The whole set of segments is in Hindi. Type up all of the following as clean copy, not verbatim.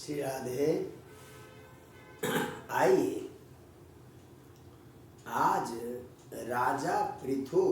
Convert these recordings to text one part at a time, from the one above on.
श्री राधे। आइए आज राजा पृथु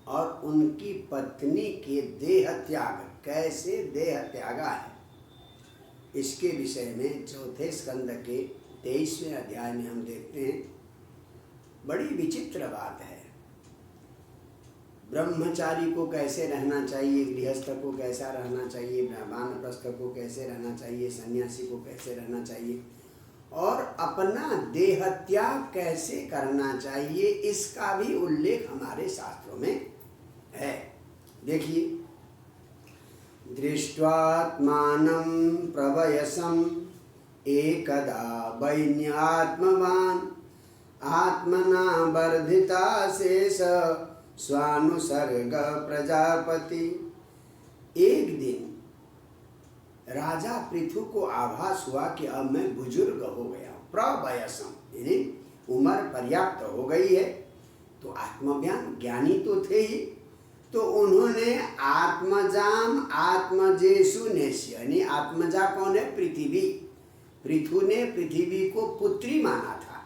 और उनकी पत्नी के देह त्याग, कैसे देह त्यागा है, इसके विषय में चौथे स्कंद के 23वें अध्याय में हम देखते हैं। बड़ी विचित्र बात है। ब्रह्मचारी को कैसे रहना चाहिए, गृहस्थ को कैसा रहना चाहिए, वानप्रस्थ को कैसे रहना चाहिए, सन्यासी को कैसे रहना चाहिए और अपना देह त्याग कैसे करना चाहिए, इसका भी उल्लेख हमारे शास्त्रों में है। देखिए, दृष्ट्वात्मानं प्रवयसम् एकदा वैन्यात्मवान् आत्मना वर्धिता शेष स्वानुसर्ग प्रजापति। एक दिन राजा पृथु को आभास हुआ कि अब मैं बुजुर्ग हो गया, प्रवयसम यानी उम्र पर्याप्त हो गई है। तो आत्मज्ञान ज्ञानी तो थे ही, तो उन्होंने आत्मजाम आत्मजेशु नेश्य यानी आत्मजा कौन है, पृथ्वी। पृथु ने पृथ्वी को पुत्री माना था,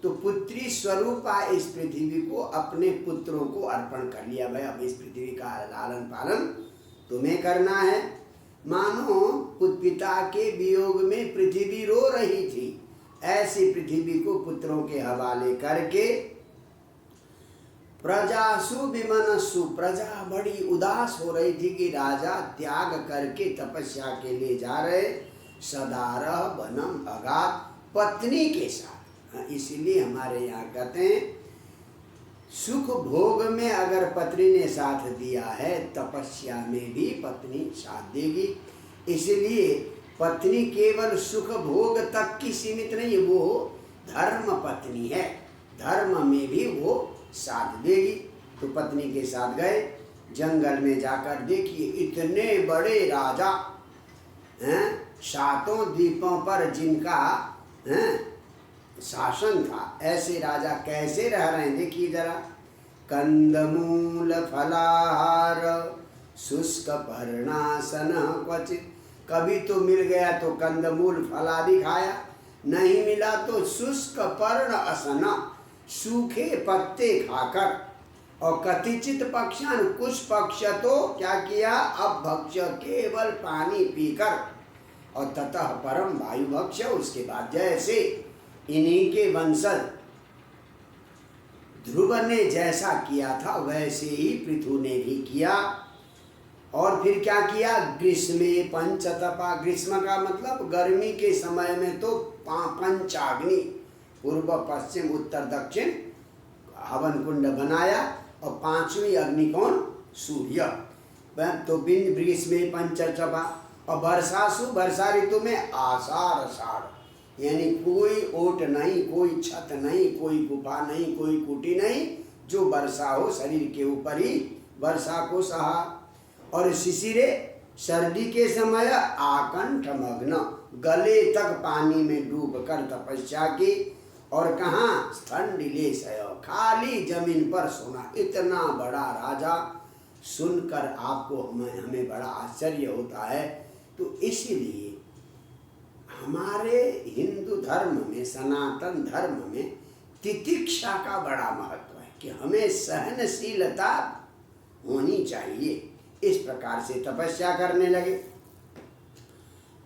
तो पुत्री स्वरूपा इस पृथ्वी को अपने पुत्रों को अर्पण कर लिया। भाई अब इस पृथ्वी का लालन पालन तुम्हें करना है। मानो पिता के वियोग में पृथ्वी रो रही थी, ऐसी पृथ्वी को पुत्रों के हवाले करके प्रजासु विमनस्सु, प्रजा बड़ी उदास हो रही थी कि राजा त्याग करके तपस्या के लिए जा रहे, सदारह वनम अगात, पत्नी के साथ। इसीलिए हमारे यहाँ कहते हैं सुख भोग में अगर पत्नी ने साथ दिया है, तपस्या में भी पत्नी साथ देगी। इसलिए पत्नी केवल सुख भोग तक की सीमित नहीं, वो धर्म पत्नी है, धर्म में भी वो साथ देगी। तो पत्नी के साथ गए, जंगल में जाकर देखिए इतने बड़े राजा हैं, 7 द्वीपों पर जिनका शासन था, ऐसे राजा कैसे रह रहे हैं देखिए जरा। कंदमूल फलाहार शुष्क पर्णासन क्वचित, कभी तो मिल गया तो कंदमूल फलादि खाया, नहीं मिला तो शुष्क पर्ण असन, सूखे पत्ते खाकर। और कतिचित पक्षान, कुछ पक्ष तो क्या किया, अब भक्ष केवल पानी पीकर। और ततः परम वायु भक्ष, उसके बाद जैसे इन्हीं के वंशज ध्रुव ने जैसा किया था वैसे ही पृथु ने भी किया। और फिर क्या किया, ग्रीष्मे पंचतपा, ग्रीष्म का मतलब गर्मी के समय में तो पंचाग्नि, पूर्व पश्चिम उत्तर दक्षिण हवन कुंड बनाया, और 5वीं अग्नि कौन, सूर्य। तो बिंद ग्रीष्मे पंचतपा। और वर्षासु, वर्षा ऋतु में आषाढ़ साढ़, यानी कोई ओट नहीं, कोई छत नहीं, कोई गुफा नहीं, कोई कुटी नहीं, जो वर्षा हो शरीर के ऊपर ही वर्षा को सहा। और शिशिरे, सर्दी के समय आकंठ मग्न, गले तक पानी में डूब कर तपस्या की। और कहाँ, स्थंडिलेशय, खाली जमीन पर सोना। इतना बड़ा राजा सुनकर आपको हमें बड़ा आश्चर्य होता है। तो इसलिए हमारे हिंदू धर्म में, सनातन धर्म में तितिक्षा का बड़ा महत्व है कि हमें सहनशीलता होनी चाहिए। इस प्रकार से तपस्या करने लगे।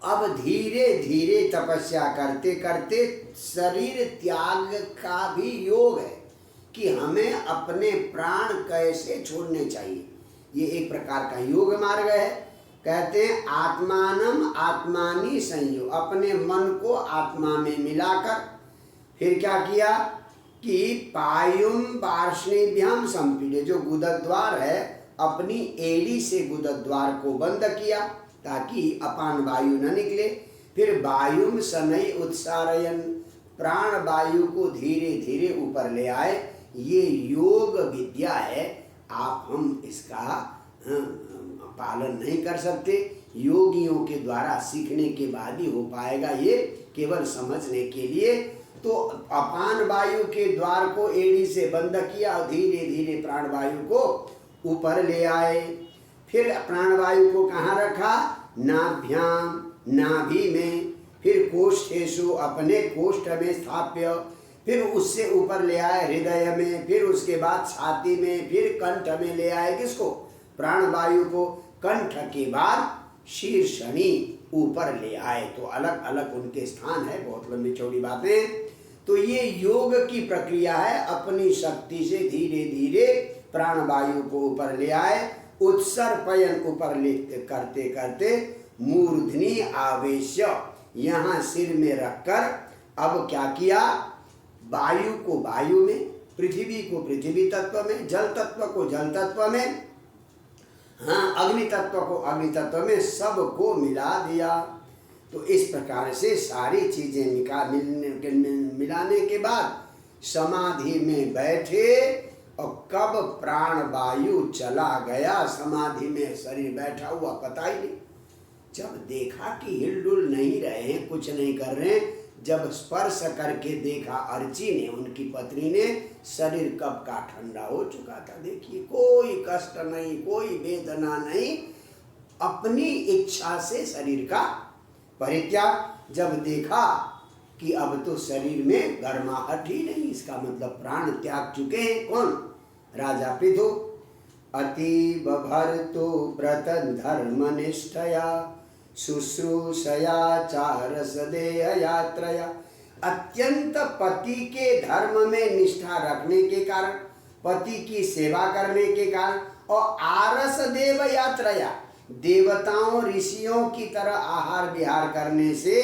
अब धीरे धीरे तपस्या करते करते शरीर त्याग का भी योग है कि हमें अपने प्राण कैसे छोड़ने चाहिए। ये एक प्रकार का योग मार्ग है। कहते हैं आत्मानम आत्मानी संयोग, अपने मन को आत्मा में मिलाकर। फिर क्या किया कि पायुम पार्ष्णिभ्याम संपीड़े, जो गुदद्वार है अपनी एड़ी से गुदद्वार को बंद किया ताकि अपान वायु न निकले। फिर वायुम शनै उत्सारयन, प्राण वायु को धीरे धीरे ऊपर ले आए। ये योग विद्या है। आप हम इसका पालन नहीं कर सकते, योगियों के द्वारा सीखने के बाद ही हो पाएगा, ये केवल समझने के लिए। तो अपान वायु के द्वार को एड़ी से बंद किया और धीरे धीरे प्राण वायु को ऊपर ले आए। फिर प्राणवायु को कहाँ रखा, नाभ्याम, नाभि में। फिर कोष्ठेषु अपने कोष्ठ में स्थाप्य, फिर उससे ऊपर ले आए हृदय में, फिर उसके बाद छाती में, फिर कंठ में ले आए किसको, प्राणवायु को, कंठ के बाद शीर्षणी ऊपर ले आए। तो अलग अलग उनके स्थान है, बहुत लंबी चौड़ी बातें। तो ये योग की प्रक्रिया है, अपनी शक्ति से धीरे धीरे प्राणवायु को ऊपर ले आए, उत्सर्पयन ऊपर ले करते करते मूर्धनि आवेश्य, यहाँ सिर में रखकर अब क्या किया, वायु को वायु में, पृथ्वी को पृथ्वी तत्व में, जल तत्व को जल तत्व में, हाँ अग्नि तत्व को अग्नि तत्व में, सबको मिला दिया। तो इस प्रकार से सारी चीजें मिलाने के बाद समाधि में बैठे, और कब प्राण वायु चला गया, समाधि में शरीर बैठा हुआ पता ही नहीं। जब देखा कि हिलडुल नहीं रहे हैं, कुछ नहीं कर रहे हैं, जब स्पर्श करके देखा अर्ची ने, उनकी पत्नी ने, शरीर कब का ठंडा हो चुका था। देखिए कोई कष्ट नहीं, कोई वेदना नहीं, अपनी इच्छा से शरीर का परित्याग। जब देखा कि अब तो शरीर में गर्माहट ही नहीं, इसका मतलब प्राण त्याग चुके हैं। कौन, राजा पृथु। अतीव भर्तु व्रत धर्म निष्ठया शुश्रूषया चारस देह यात्रया, अत्यंत पति के धर्म में निष्ठा रखने के कारण, पति की सेवा करने के कारण, और आरस देव यात्रया, देवताओं ऋषियों की तरह आहार विहार करने से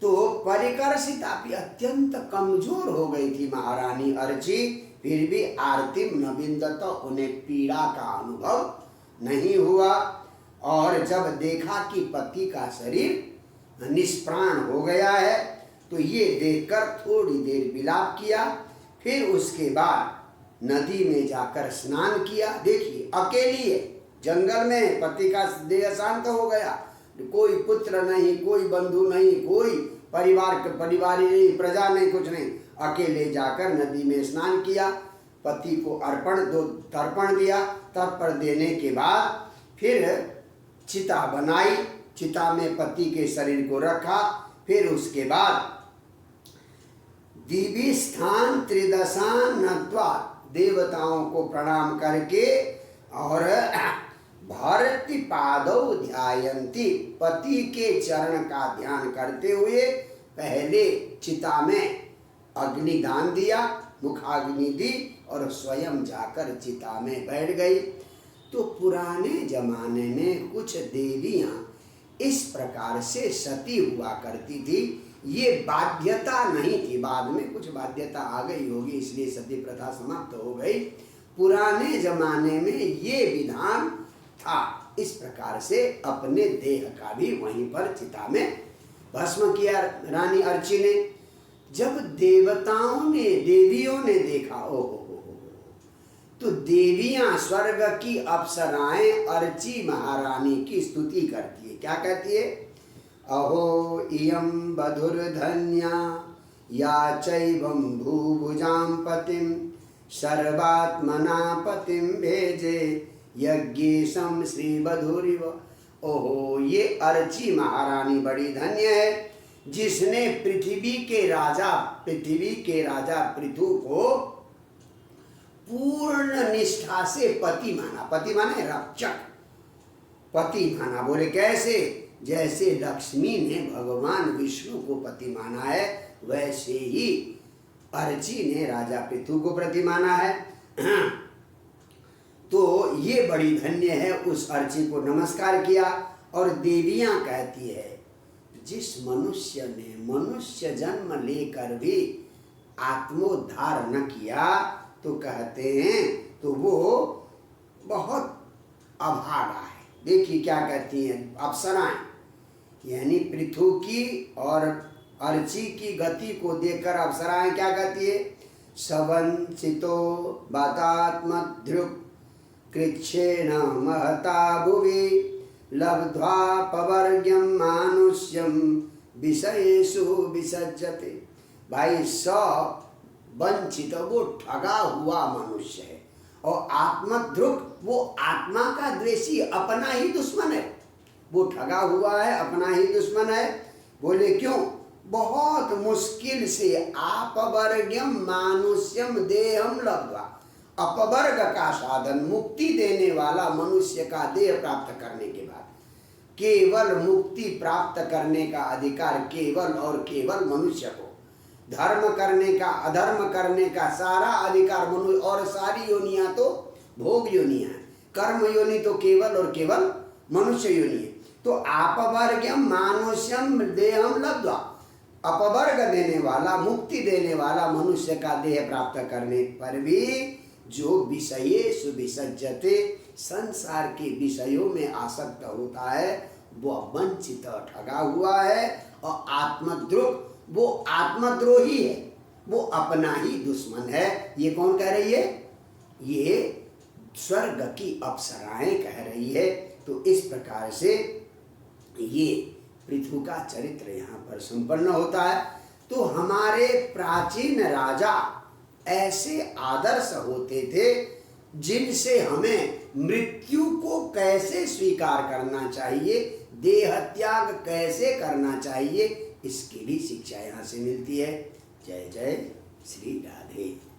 तो परिकर्षिता भी अत्यंत कमजोर हो गई थी महारानी अर्ची। फिर भी आरतिम न बिंदत, उन्हें पीड़ा का अनुभव नहीं हुआ। और जब देखा कि पति का शरीर निष्प्राण हो गया है, तो ये देखकर थोड़ी देर विलाप किया। फिर उसके बाद नदी में जाकर स्नान किया। देखिए अकेली है, जंगल में, पति का देह शांत हो गया, कोई पुत्र नहीं, कोई बंधु नहीं, कोई परिवारी नहीं, प्रजा नहीं, कुछ नहीं, अकेले जाकर नदी में स्नान किया, पति को तर्पण दिया। तर्पण देने के बाद फिर चिता बनाई, चिता में पति के शरीर को रखा। फिर उसके बाद दिव्य स्थान त्रिदशान नत्वा, देवताओं को प्रणाम करके, और भरति पादौ ध्यायन्ति, पति के चरण का ध्यान करते हुए पहले चिता में अग्निदान दिया, मुखाग्नि दी, और स्वयं जाकर चिता में बैठ गई। तो पुराने जमाने में कुछ देवियां इस प्रकार से सती हुआ करती थी। ये बाध्यता नहीं थी, बाद में कुछ बाध्यता आ गई होगी, इसलिए सती प्रथा समाप्त हो गई। पुराने जमाने में ये विधान था। इस प्रकार से अपने देह का भी वहीं पर चिता में भस्म किया रानी अर्ची ने। जब देवियों ने देखा, ओहो, तो देवियां, स्वर्ग की अप्सराएं अर्ची महारानी की स्तुति करती है। क्या कहती है, अहो इयं बधुर्धन्या या चैवं भूभुजां पतिं सर्वात्मना पतिं भेजे यज्ञेशं श्री बधुरिव। ओहो, ये अर्ची महारानी बड़ी धन्य है, जिसने पृथ्वी के राजा पृथु को पूर्ण निष्ठा से पति माना। पति माने रक्षक, पति माना। बोले कैसे, जैसे लक्ष्मी ने भगवान विष्णु को पति माना है, वैसे ही अर्ची ने राजा पृथु को पति माना है। तो ये बड़ी धन्य है, उस अर्ची को नमस्कार किया। और देवियां कहती है, जिस मनुष्य ने मनुष्य जन्म लेकर भी आत्मोद्धार न किया, तो कहते हैं तो वो बहुत अभागा है। देखिए क्या कहती हैं अप्सराएं, यानी पृथु की और अर्ची की गति को देखकर अप्सराएं क्या कहती है, सवंचितो बातात्मध्रुक कृच्छेन महता भुवि लब्ध्वा पवर्ग्यं मानुष्यं विषयेषु विसज्जते। भाई वंचित, वो ठगा हुआ मनुष्य है, और आत्मध्रुक, वो आत्मा का द्वेषी, अपना ही दुश्मन है। वो ठगा हुआ है, अपना ही दुश्मन है। बोले क्यों? बहुत मुश्किल से अपवर्ग्यम मानुष्यम देहम लब्ध्वा, अपवर्ग का साधन, मुक्ति देने वाला मनुष्य का देह प्राप्त करने के बाद केवल मुक्ति प्राप्त करने का अधिकार केवल और केवल मनुष्य को, धर्म करने का अधर्म करने का सारा अधिकार मनुष्य, और सारी योनियां तो भोग योनियां हैं, कर्म योनि तो केवल और केवल मनुष्य योनि है। तो अपवर्ग्यम मानुष्यम देहम लब्ध्वा, अपवर्ग देने वाला, मुक्ति देने वाला मनुष्य का देह प्राप्त करने पर भी जो विषयेषु विसज्जते, संसार के विषयों में आसक्त होता है, वो वंचित ठगा हुआ है। और आत्मद्रोह, वो आत्मद्रोही है, वो अपना ही दुश्मन है। ये कौन कह रही है? ये स्वर्ग की अप्सराएं कह रही है। तो इस प्रकार से ये पृथु का चरित्र यहाँ पर संपन्न होता है। तो हमारे प्राचीन राजा ऐसे आदर्श होते थे जिनसे हमें मृत्यु को कैसे स्वीकार करना चाहिए, देह त्याग कैसे करना चाहिए, इसकी भी शिक्षा यहाँ से मिलती है। जय जय श्री राधे।